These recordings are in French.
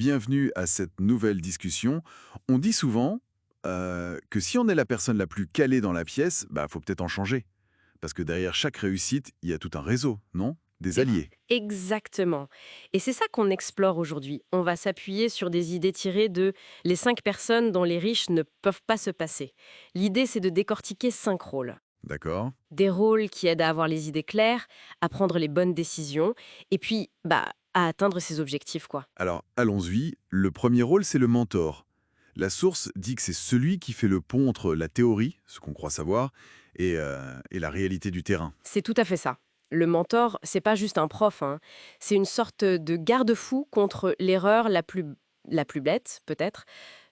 Bienvenue à cette nouvelle discussion. On dit souvent que si on est la personne la plus calée dans la pièce, faut peut-être en changer. Parce que derrière chaque réussite, il y a tout un réseau, non? Des E- alliés. Exactement. Et c'est ça qu'on explore aujourd'hui. On va s'appuyer sur des idées tirées de les 5 personnes dont les riches ne peuvent pas se passer. L'idée, c'est de décortiquer 5 rôles. D'accord? Des rôles qui aident à avoir les idées claires, à prendre les bonnes décisions, et puis, à atteindre ses objectifs, quoi. Alors, allons-y. Le premier rôle, c'est le mentor. La source dit que c'est celui qui fait le pont entre la théorie, ce qu'on croit savoir, et la réalité du terrain. C'est tout à fait ça. Le mentor, c'est pas juste un prof, hein. C'est une sorte de garde-fou contre l'erreur la plus bête, peut-être,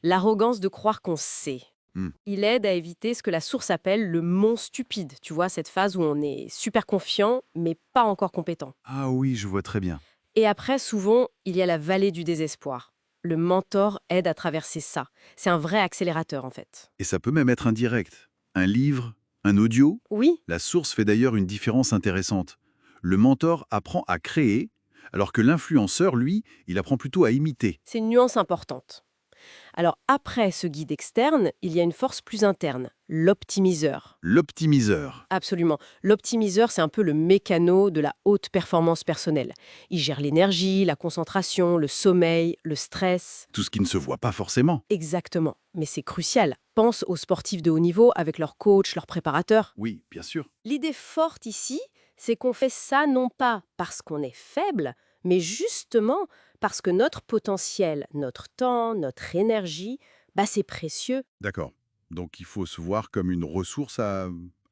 l'arrogance de croire qu'on sait. Hmm. Il aide à éviter ce que la source appelle le mont stupide. Tu vois, cette phase où on est super confiant, mais pas encore compétent. Ah oui, je vois très bien. Et après, souvent, il y a la vallée du désespoir. Le mentor aide à traverser ça. C'est un vrai accélérateur, en fait. Et ça peut même être indirect. Un livre, un audio. Oui, La source fait d'ailleurs une différence intéressante. Le mentor apprend à créer, alors que l'influenceur, lui, il apprend plutôt à imiter. c'est une nuance importante. Alors, après ce guide externe, il y a une force plus interne, l'optimiseur. L'optimiseur. Absolument. L'optimiseur, c'est un peu le mécano de la haute performance personnelle. Il gère l'énergie, la concentration, le sommeil, le stress. Tout ce qui ne se voit pas forcément. Exactement. Mais c'est crucial. Pense aux sportifs de haut niveau avec leur coach, leur préparateur. Oui, bien sûr. L'idée forte ici, c'est qu'on fait ça non pas parce qu'on est faible, mais justement parce que notre potentiel, notre temps, notre énergie, c'est précieux. D'accord. Donc il faut se voir comme une ressource à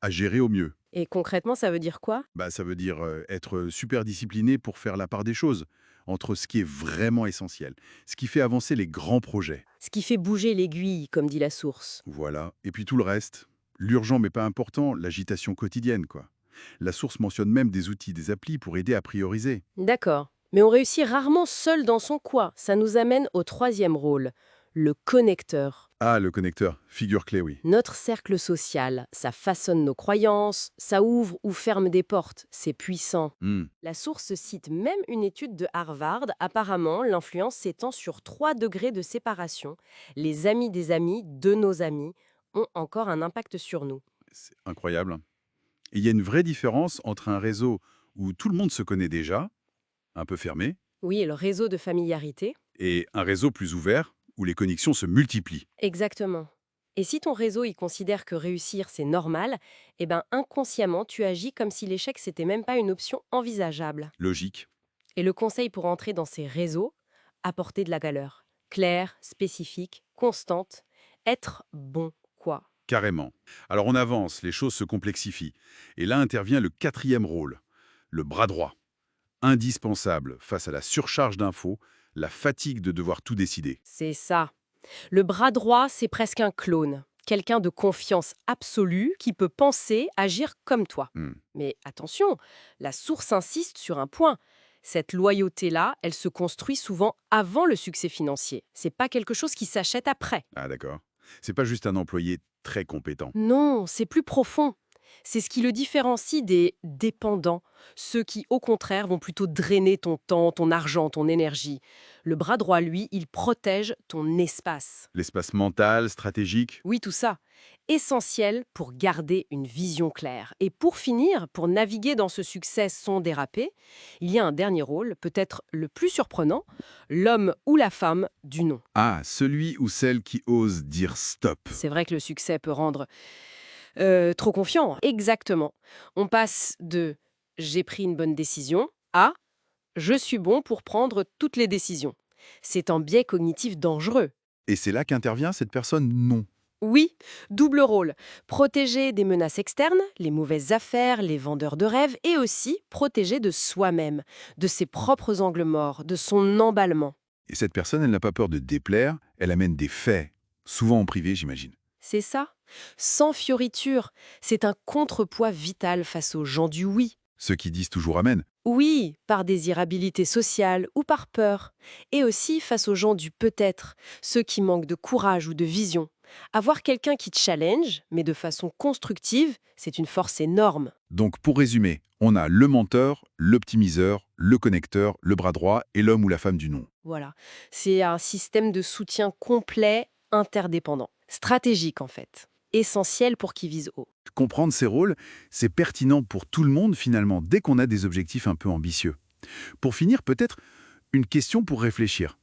gérer au mieux. Et concrètement, ça veut dire quoi? Ça veut dire être super discipliné pour faire la part des choses, entre ce qui est vraiment essentiel, ce qui fait avancer les grands projets. Ce qui fait bouger l'aiguille, comme dit la source. Voilà. Et puis tout le reste, l'urgent mais pas important, l'agitation quotidienne, quoi. La source mentionne même des outils, des applis pour aider à prioriser. D'accord. Mais on réussit rarement seul dans son coin. Ça nous amène au troisième rôle, le connecteur. Ah, le connecteur, figure clé, oui. Notre cercle social, ça façonne nos croyances, ça ouvre ou ferme des portes, c'est puissant. Hmm. La source cite même une étude de Harvard. Apparemment, l'influence s'étend sur 3 degrés de séparation. Les amis des amis de nos amis ont encore un impact sur nous. C'est incroyable. Et il y a une vraie différence entre un réseau où tout le monde se connaît déjà, un peu fermé, Oui, et le réseau de familiarité. et un réseau plus ouvert, où les connexions se multiplient. Exactement. Et si ton réseau il considère que réussir c'est normal, inconsciemment tu agis comme si l'échec c'était même pas une option envisageable. Logique. Et le conseil pour entrer dans ces réseaux, apporter de la valeur, claire, spécifique, constante, être bon quoi. Carrément. Alors on avance, les choses se complexifient. Et là intervient le quatrième rôle, le bras droit. Indispensable face à la surcharge d'infos, la fatigue de devoir tout décider. C'est ça. Le bras droit, c'est presque un clone. Quelqu'un de confiance absolue qui peut penser, agir comme toi. Hmm. Mais attention, la source insiste sur un point. Cette loyauté-là, elle se construit souvent avant le succès financier. C'est pas quelque chose qui s'achète après. Ah d'accord. C'est pas juste un employé très compétent. Non, c'est plus profond. C'est ce qui le différencie des dépendants, ceux qui, au contraire, vont plutôt drainer ton temps, ton argent, ton énergie. Le bras droit, lui, il protège ton espace. L'espace mental, stratégique. Oui, tout ça. Essentiel pour garder une vision claire. Et pour finir, pour naviguer dans ce succès sans déraper, il y a un dernier rôle, peut-être le plus surprenant, l'homme ou la femme du non. Ah, celui ou celle qui ose dire stop. C'est vrai que le succès peut rendre trop confiant. Exactement. On passe de j'ai pris une bonne décision à je suis bon pour prendre toutes les décisions. C'est un biais cognitif dangereux. Et c'est là qu'intervient cette personne non. Oui, double rôle. Protéger des menaces externes, les mauvaises affaires, les vendeurs de rêves, et aussi protéger de soi-même, de ses propres angles morts, de son emballement. Et cette personne, elle n'a pas peur de déplaire, elle amène des faits, souvent en privé, j'imagine. C'est ça. Sans fioriture, c'est un contrepoids vital face aux gens du oui. Ceux qui disent toujours amen. Oui, par désirabilité sociale ou par peur. Et aussi face aux gens du peut-être, ceux qui manquent de courage ou de vision. Avoir quelqu'un qui challenge, mais de façon constructive, c'est une force énorme. Donc, pour résumer, on a le menteur, l'optimiseur, le connecteur, le bras droit et l'homme ou la femme du nom. Voilà. C'est un système de soutien complet, interdépendant. Stratégique, en fait. Essentiel pour qui vise haut. Comprendre ces rôles, c'est pertinent pour tout le monde finalement, dès qu'on a des objectifs un peu ambitieux. Pour finir, peut-être une question pour réfléchir.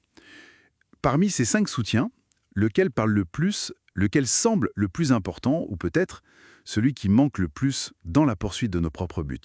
Parmi ces 5 soutiens, lequel parle le plus, lequel semble le plus important, ou peut-être celui qui manque le plus dans la poursuite de nos propres buts?